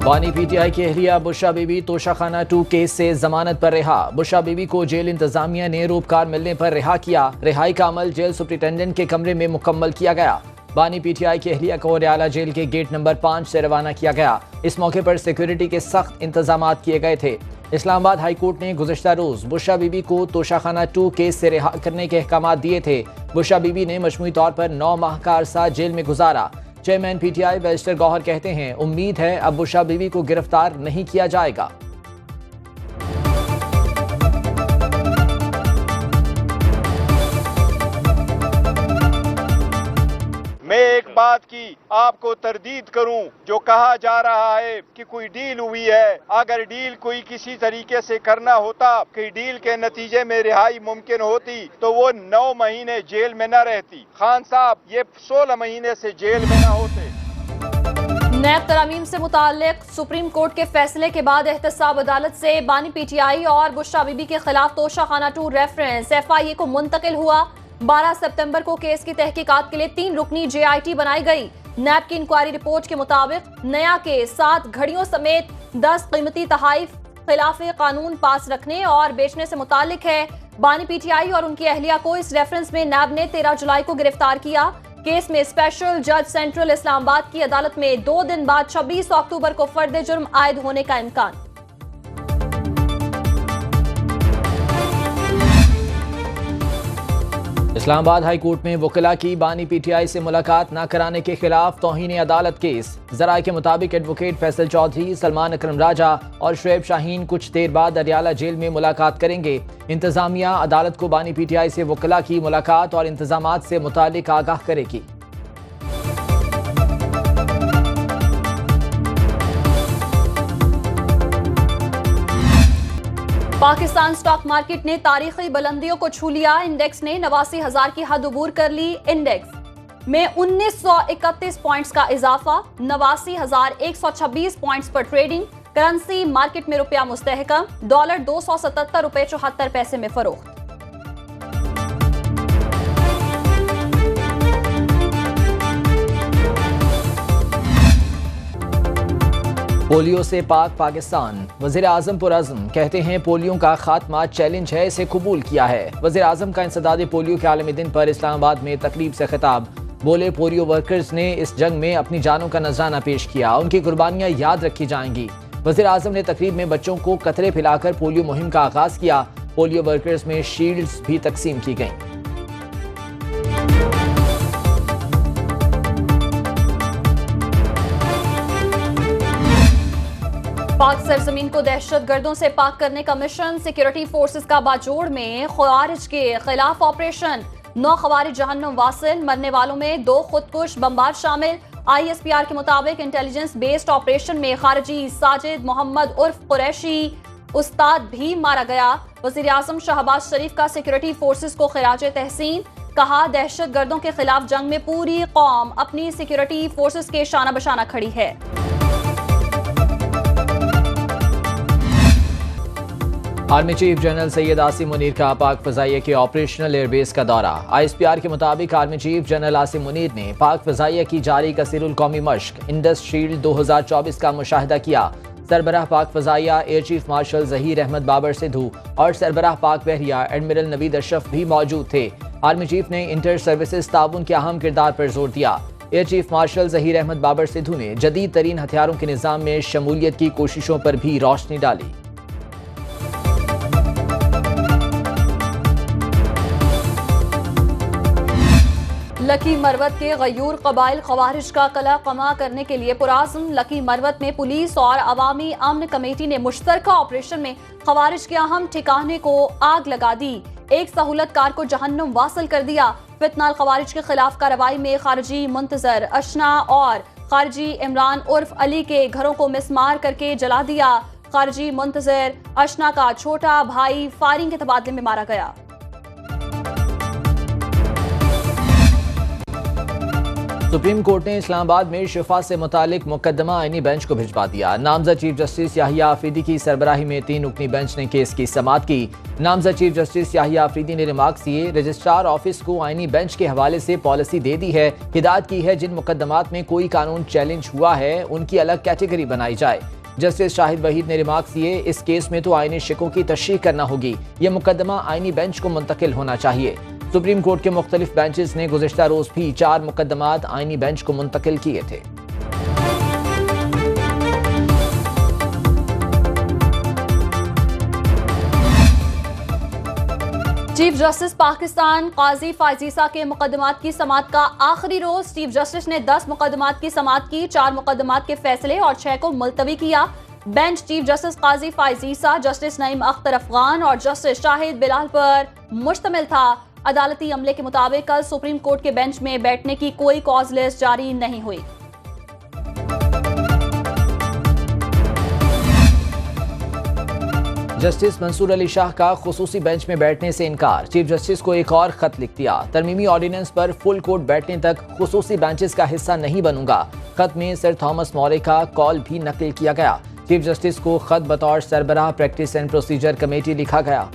بانی پی ٹی آئی کی اہلیہ بشرا بی بی توشہ خانہ 2 کیس سے ضمانت پر رہا۔ بشرا بی بی کو جیل انتظامیہ نے روپکار ملنے پر رہا کیا۔ رہائی کا عمل جیل سپرنٹینڈنٹ کے کمرے میں مکمل کیا گیا۔ بانی پی ٹی آئی کی اہلیہ کو ریالہ جیل کے گیٹ نمبر 5 سے روانہ کیا گیا۔ اس موقع پر سیکیورٹی کے سخت انتظامات کیے گئے تھے۔ اسلام آباد ہائی کورٹ نے گزشتہ روز بشرا بی بی کو توشہ خانہ 2 کیس سے رہا کرنے کے احکامات دیے تھے۔ بشرا بی بی نے مجموعی طور پر 9 ماہ کا عرصہ جیل میں گزارا۔ Chairman P T I barrister Gohar کہتے ہیں امید ہے اب بشرا بی بی کو گرفتار نہیں کیا جائے گا۔ میں ایک بات کی آپ کو تردید کروں، جو کہا جا رہا ہے کہ کوئی ڈیل ہوئی ہے۔ اگر ڈیل کوئی کسی طریقے سے کرنا ہوتا کہ ڈیل کے نتیجے میں رہائی ممکن ہوتی تو وہ 9 مہینے جیل میں نہ رہتی۔ خان صاحب یہ 16 مہینے سے جیل میں نہ ہوتے۔ نیب ترامیم سے متعلق سپریم کورٹ کے فیصلے کے بعد احتساب عدالت سے بانی پی ٹی آئی اور بشرا بی بی کے خلاف توشہ خانہ 2 ریفرنس ایف آئی اے کو منتقل ہوا۔ 12 ستمبر کو کیس کی تحقیقات کے لیے 3 رکنی جے آئی ٹی بنائی گئی۔ نیب کی انکوائری رپورٹ کے مطابق نیا کیس 7 گھڑیوں سمیت 10 قیمتی تحائف خلاف قانون پاس رکھنے اور بیچنے سے متعلق ہے۔ بانی پی ٹی آئی اور ان کی اہلیہ کو اس ریفرنس میں نیب نے 13 جولائی کو گرفتار کیا۔ کیس میں اسپیشل جج سینٹرل اسلام آباد کی عدالت میں 2 دن بعد 26 اکتوبر کو فرد جرم عائد ہونے کا امکان۔ اسلام آباد ہائی کورٹ میں وکلاء کی بانی پی ٹی آئی سے ملاقات نہ کرانے کے خلاف توہین عدالت کیس۔ ذرائع کے مطابق ایڈوکیٹ فیصل چودھری، سلمان اکرم راجہ اور شعیب شاہین کچھ دیر بعد اڈیالہ جیل میں ملاقات کریں گے۔ انتظامیہ عدالت کو بانی پی ٹی آئی سے وکلاء کی ملاقات اور انتظامات سے متعلق آگاہ کرے گی۔ پاکستان سٹاک مارکیٹ نے تاریخی بلندیوں کو چھو لیا۔ انڈیکس نے 89,000 کی حد عبور کر لی۔ انڈیکس میں 1931 پوائنٹس کا اضافہ، 89,126 پوائنٹس پر ٹریڈنگ۔ کرنسی مارکیٹ میں روپیہ مستحکم، ڈالر 277 روپے 74 پیسے میں فروخت۔ پولیو سے پاک پاکستان، وزیر اعظم پرعزم، کہتے ہیں پولیو کا خاتمہ چیلنج ہے، اسے قبول کیا ہے۔ وزیر اعظم کا انسداد پولیو کے عالمی دن پر اسلام آباد میں تقریب سے خطاب، بولے پولیو ورکرز نے اس جنگ میں اپنی جانوں کا نذرانہ پیش کیا، ان کی قربانیاں یاد رکھی جائیں گی۔ وزیر اعظم نے تقریب میں بچوں کو قطرے پلا کر پولیو مہم کا آغاز کیا۔ پولیو ورکرز میں شیلڈز بھی تقسیم کی گئیں۔ پاک سرزمین کو دہشت گردوں سے پاک کرنے کا مشن، سیکیورٹی فورسز کا باجوڑ میں خوارج کے خلاف آپریشن۔ 9 خوارج جہنم واصل، مرنے والوں میں 2 خودکش بمبار شامل۔ آئی ایس پی آر کے مطابق انٹیلیجنس بیسڈ آپریشن میں خارجی ساجد محمد عرف قریشی استاد بھی مارا گیا۔ وزیر اعظم شہباز شریف کا سیکیورٹی فورسز کو خراج تحسین، کہا دہشت گردوں کے خلاف جنگ میں پوری قوم اپنی سیکیورٹی فورسز کے شانہ بشانہ کھڑی ہے۔ Army chief general Syed Asim Munir کا پاک فضائیہ کے آپریشنل ایئر بیس کا دورہ۔ آئی ایس پی آر کے مطابق army chief general Asim Munir نے پاک فضائیہ کی جاری کثیر القومی مشق انڈس شیلڈ 2024 کا مشاہدہ کیا۔ سربراہ پاک فضائیہ air chief marshal Zaheer Ahmed Babar Sidhu اور سربراہ پاک بحریہ ایڈمرل نوید اشرف بھی موجود تھے۔ آرمی چیف نے انٹر سروسز تعاون کے اہم کردار پر زور دیا۔ Air chief marshal Zaheer Ahmed Babar Sidhu نے جدید ترین ہتھیاروں کے نظام میں شمولیت کی کوششوں پر بھی روشنی ڈالی۔ لکی مروت کے غیور قبائل خوارج کا قلع قمع کرنے کے لیے پرعزم۔ لکی مروت میں پولیس اور عوامی امن کمیٹی نے مشترکہ آپریشن میں خوارج کے اہم ٹھکانے کو آگ لگا دی، ایک سہولت کار کو جہنم واصل کر دیا۔ فتنہ الخوارج کے خلاف کارروائی میں خارجی منتظر اشنا اور خارجی عمران عرف علی کے گھروں کو مسمار کر کے جلا دیا۔ خارجی منتظر اشنا کا چھوٹا بھائی فائرنگ کے تبادلے میں مارا گیا۔ سپریم کورٹ نے اسلام آباد میں شفا سے متعلق مقدمہ آئینی بینچ کو بھجوا دیا۔ نامزد چیف جسٹس یحییٰ آفریدی کی سربراہی میں 3 رکنی بینچ نے کیس کی سماعت کی۔ نامزد چیف جسٹس یحییٰ آفریدی نے ریمارکس دیے، رجسٹرار آفس کو آئینی بینچ کے حوالے سے پالیسی دے دی ہے، ہدایت کی ہے جن مقدمات میں کوئی قانون چیلنج ہوا ہے ان کی الگ کیٹیگری بنائی جائے۔ جسٹس شاہد وحید نے ریمارکس دیے، اس کیس میں تو آئینی شکوں کی تشریح کرنا ہوگی، یہ مقدمہ آئینی بینچ کو منتقل ہونا چاہیے۔ سپریم کورٹ کے مختلف بینچز نے گزشتہ روز بھی 4 مقدمات آئینی بینچ کو منتقل کیے تھے۔ چیف جسٹس پاکستان قاضی فائز عیسیٰ کے مقدمات کی سماعت کا آخری روز، چیف جسٹس نے 10 مقدمات کی سماعت کی، 4 مقدمات کے فیصلے اور 6 کو ملتوی کیا۔ بینچ چیف جسٹس قاضی فائز عیسیٰ، جسٹس نعیم اختر افغان اور جسٹس شاہد بلال پر مشتمل تھا۔ عدالتی عملے کے مطابق کل سپریم کورٹ کے بینچ میں بیٹھنے کی کوئی کاز لسٹ جاری نہیں ہوئی۔ جسٹس منصور علی شاہ کا خصوصی بینچ میں بیٹھنے سے انکار، چیف جسٹس کو ایک اور خط لکھ دیا، ترمیمی آرڈیننس پر فل کورٹ بیٹھنے تک خصوصی بینچز کا حصہ نہیں بنوں گا۔ خط میں سر تھامس مورے کا کال بھی نقل کیا گیا۔ چیف جسٹس کو خط بطور سربراہ پریکٹس اینڈ پروسیجر کمیٹی لکھا گیا۔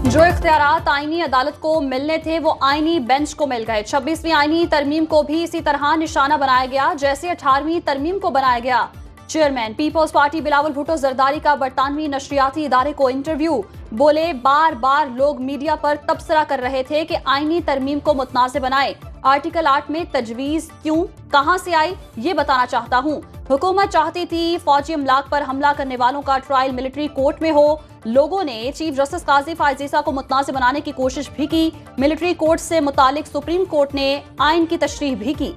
جو اختیارات آئینی عدالت کو ملنے تھے وہ آئینی بینچ کو مل گئے۔ 26ویں آئینی ترمیم کو بھی اسی طرح نشانہ بنایا گیا جیسے 18ویں ترمیم کو بنایا گیا۔ Chairman Peoples Party Bilawal Bhutto Zardari کا برطانوی نشریاتی ادارے کو انٹرویو، بولے بار بار لوگ میڈیا پر تبصرہ کر رہے تھے کہ آئینی ترمیم کو متنازع بنائے، آرٹیکل 8 میں تجویز کیوں، کہاں سے آئی، یہ بتانا چاہتا ہوں۔ حکومت چاہتی تھی فوجی املاک پر حملہ کرنے والوں کا ٹرائل ملٹری کورٹ میں ہو۔ لوگوں نے چیف جسٹس قاضی فائز عیسیٰ کو متنازع بنانے کی کوشش بھی کی۔ ملٹری کورٹ سے متعلق سپریم کورٹ نے آئین کی تشریح بھی کی۔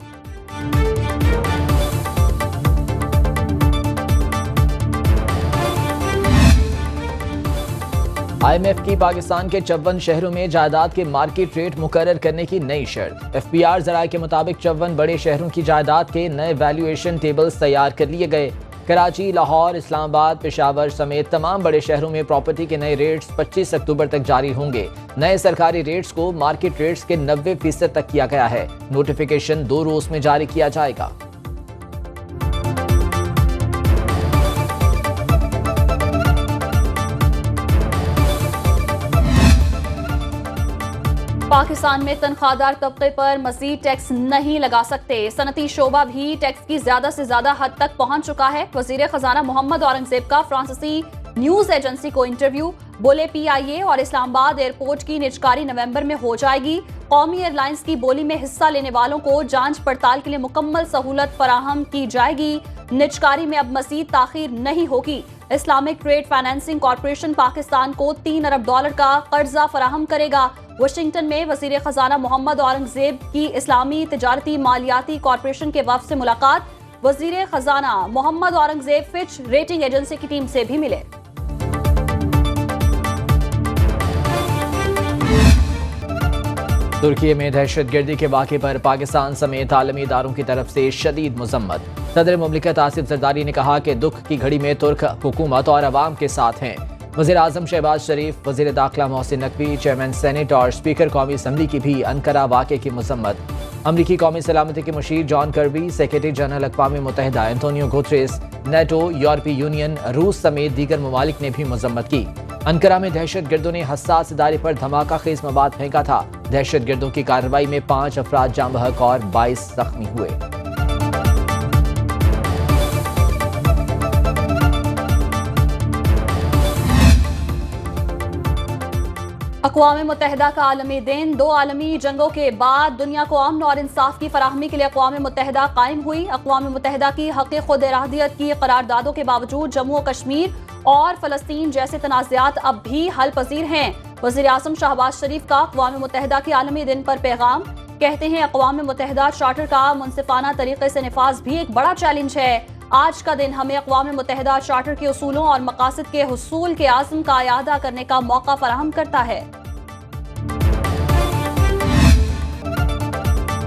IMF کی پاکستان کے 54 شہروں میں جائیداد کے مارکیٹ ریٹ مقرر کرنے کی نئی شرط۔ FBR ذرائع کے مطابق 54 بڑے شہروں کی جائیداد کے نئے ویلیویشن ٹیبلز تیار کر لیے گئے۔ کراچی، لاہور، اسلام آباد، پشاور سمیت تمام بڑے شہروں میں پراپرٹی کے نئے ریٹس 25 اکتوبر تک جاری ہوں گے۔ نئے سرکاری ریٹس کو مارکیٹ ریٹس کے 90% تک کیا گیا ہے۔ نوٹیفیکیشن 2 روز میں جاری کیا جائے گا۔ پاکستان میں تنخواہ دار طبقے پر مزید ٹیکس نہیں لگا سکتے، صنعتی شعبہ بھی ٹیکس کی زیادہ سے زیادہ حد تک پہنچ چکا ہے۔ وزیر خزانہ محمد اورنگزیب کا فرانسیسی نیوز ایجنسی کو انٹرویو، بولے PIA اور اسلام آباد ایئرپورٹ کی نجکاری نومبر میں ہو جائے گی۔ قومی ایئر لائنز کی بولی میں حصہ لینے والوں کو جانچ پڑتال کے لیے مکمل سہولت فراہم کی جائے گی۔ نجکاری میں اب مزید تاخیر نہیں ہوگی۔ Islamic Trade Financing Corporation Pakistan کو $3 ارب کا قرضہ فراہم کرے گا۔ واشنگٹن میں وزیر خزانہ محمد اورنگزیب کی اسلامی تجارتی مالیاتی کارپوریشن کے وفد سے ملاقات۔ وزیر خزانہ Muhammad Aurangzeb Fitch rating agency کی ٹیم سے بھی ملے۔ ترکی میں دہشت گردی کے واقعے پر پاکستان سمیت عالمی اداروں کی طرف سے شدید مذمت۔ صدر مملکت آصف زرداری نے کہا کہ دکھ کی گھڑی میں ترک حکومت اور عوام کے ساتھ ہیں۔ وزیر اعظم شہباز شریف، وزیر داخلہ محسن نقوی، چیئرمین سینیٹ اور اسپیکر قومی اسمبلی کی بھی انقرہ واقعے کی مذمت۔ امریکی قومی سلامتی کے مشیر جان کربی، سیکریٹری جنرل اقوام متحدہ اینٹونیو گوتریس، نیٹو، یورپی یونین، روس سمیت دیگر ممالک نے بھی مذمت کی۔ انقرہ میں دہشت گردوں نے حساس ادارے پر دھماکہ خیز مواد پھینکا تھا۔ دہشت گردوں کی کارروائی میں 5 افراد جاں بحق اور 22 زخمی ہوئے۔ اقوام متحدہ کا عالمی دن، 2 عالمی جنگوں کے بعد دنیا کو امن اور انصاف کی فراہمی کے لیے اقوام متحدہ قائم ہوئی۔ اقوام متحدہ کی حق خود ارادیت کی قراردادوں کے باوجود جموں و کشمیر اور فلسطین جیسے تنازعات اب بھی حل پذیر ہیں۔ وزیر اعظم شہباز شریف کا اقوام متحدہ کے عالمی دن پر پیغام، کہتے ہیں اقوام متحدہ چارٹر کا منصفانہ طریقے سے نفاذ بھی ایک بڑا چیلنج ہے۔ آج کا دن ہمیں اقوام متحدہ چارٹر کے اصولوں اور مقاصد کے حصول کے عزم کا اعادہ کرنے کا موقع فراہم کرتا ہے۔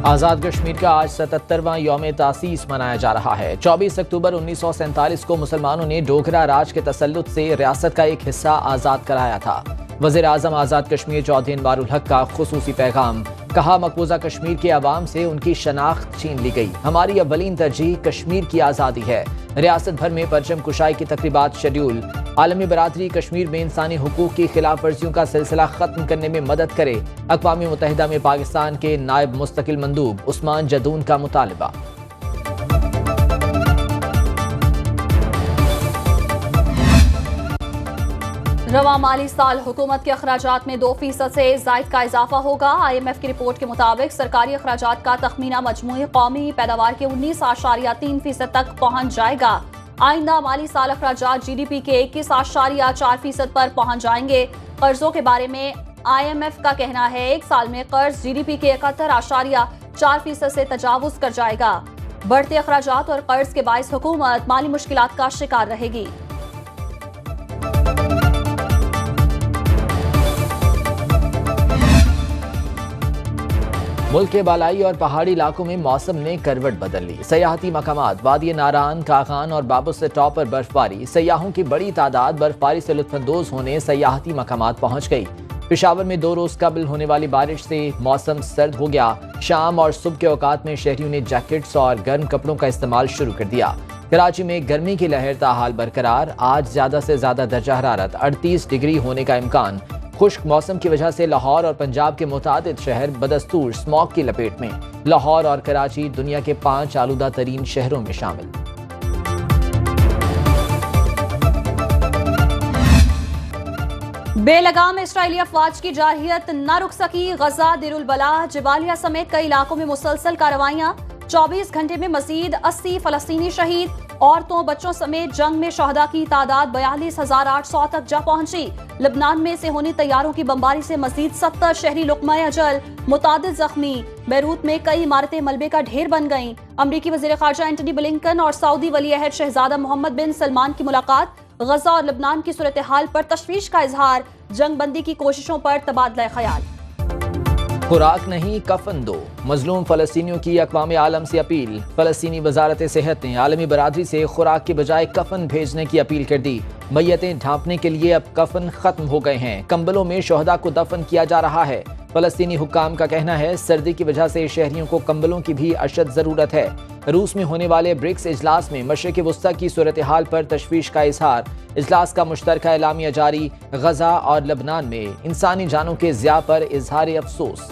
آزاد کشمیر کا آج 77واں یوم تاسیس منایا جا رہا ہے۔ 24 اکتوبر 1947 کو مسلمانوں نے ڈوگرا راج کے تسلط سے ریاست کا ایک حصہ آزاد کرایا تھا۔ وزیر اعظم آزاد کشمیر چودھری انوار الحق کا خصوصی پیغام، کہا مقبوضہ کشمیر کے عوام سے ان کی شناخت چھین لی گئی، ہماری اولین ترجیح کشمیر کی آزادی ہے۔ ریاست بھر میں پرچم کشائی کی تقریبات شیڈیول۔ عالمی برادری کشمیر میں انسانی حقوق کی خلاف ورزیوں کا سلسلہ ختم کرنے میں مدد کرے۔ اقوام متحدہ میں پاکستان کے نائب مستقل مندوب عثمان جدون کا مطالبہ۔ رواں مالی سال حکومت کے اخراجات میں 2% سے زائد کا اضافہ ہوگا۔ IMF کی رپورٹ کے مطابق سرکاری اخراجات کا تخمینہ مجموعی قومی پیداوار کے 19.3% تک پہنچ جائے گا۔ آئندہ مالی سال اخراجات GDP کے 21.4% پر پہنچ جائیں گے۔ قرضوں کے بارے میں IMF کا کہنا ہے ایک سال میں قرض GDP کے 71.4% سے تجاوز کر جائے گا۔ بڑھتے اخراجات اور قرض کے باعث حکومت مالی مشکلات کا شکار رہے گی۔ ملک کے بالائی اور پہاڑی علاقوں میں موسم نے کروٹ بدل لی۔ سیاحتی مقامات وادی ناران، کاغان اور بابو سے ٹاپ پر برفباری۔ سیاحوں کی بڑی تعداد برفباری سے لطف اندوز ہونے سیاحتی مقامات پہنچ گئی۔ پشاور میں 2 روز قبل ہونے والی بارش سے موسم سرد ہو گیا۔ شام اور صبح کے اوقات میں شہریوں نے جیکٹس اور گرم کپڑوں کا استعمال شروع کر دیا۔ کراچی میں گرمی کی لہر تاحال برقرار۔ آج زیادہ سے زیادہ درجہ حرارت 38 ڈگری ہونے کا امکان۔ خشک موسم کی وجہ سے لاہور اور پنجاب کے متعدد شہر بدستور اسموگ کی لپیٹ میں۔ لاہور اور کراچی دنیا کے 5 آلودہ ترین شہروں میں شامل۔ بے لگام اسرائیلی افواج کی جارحیت نہ رک سکی۔ غزہ، دیر البلح، جبالیہ سمیت کئی علاقوں میں مسلسل کارروائیاں۔ 24 گھنٹے میں مزید 80 فلسطینی شہید۔ عورتوں بچوں سمیت جنگ میں شہداء کی تعداد 42,800 تک جا پہنچی۔ لبنان میں صہیونی طیاروں کی بمباری سے مزید 70 شہری لقمہ اجل، متعدد زخمی۔ بیروت میں کئی عمارتیں ملبے کا ڈھیر بن گئیں۔ امریکی وزیر خارجہ اینٹنی بلنکن اور سعودی ولی عہد شہزادہ محمد بن سلمان کی ملاقات۔ غزہ اور لبنان کی صورتحال پر تشویش کا اظہار۔ جنگ بندی کی کوششوں پر تبادلہ خیال۔ خوراک نہیں کفن دو، مظلوم فلسطینیوں کی اقوام عالم سے اپیل۔ فلسطینی وزارت صحت نے عالمی برادری سے خوراک کے بجائے کفن بھیجنے کی اپیل کر دی۔ میتیں ڈھانپنے کے لیے اب کفن ختم ہو گئے ہیں، کمبلوں میں شہداء کو دفن کیا جا رہا ہے۔ فلسطینی حکام کا کہنا ہے سردی کی وجہ سے شہریوں کو کمبلوں کی بھی اشد ضرورت ہے۔ روس میں ہونے والے برکس اجلاس میں مشرق وسطی کی صورتحال پر تشویش کا اظہار۔ اجلاس کا مشترکہ اعلامیہ جاری۔ غزہ اور لبنان میں انسانی جانوں کے ضیاع پر اظہار افسوس۔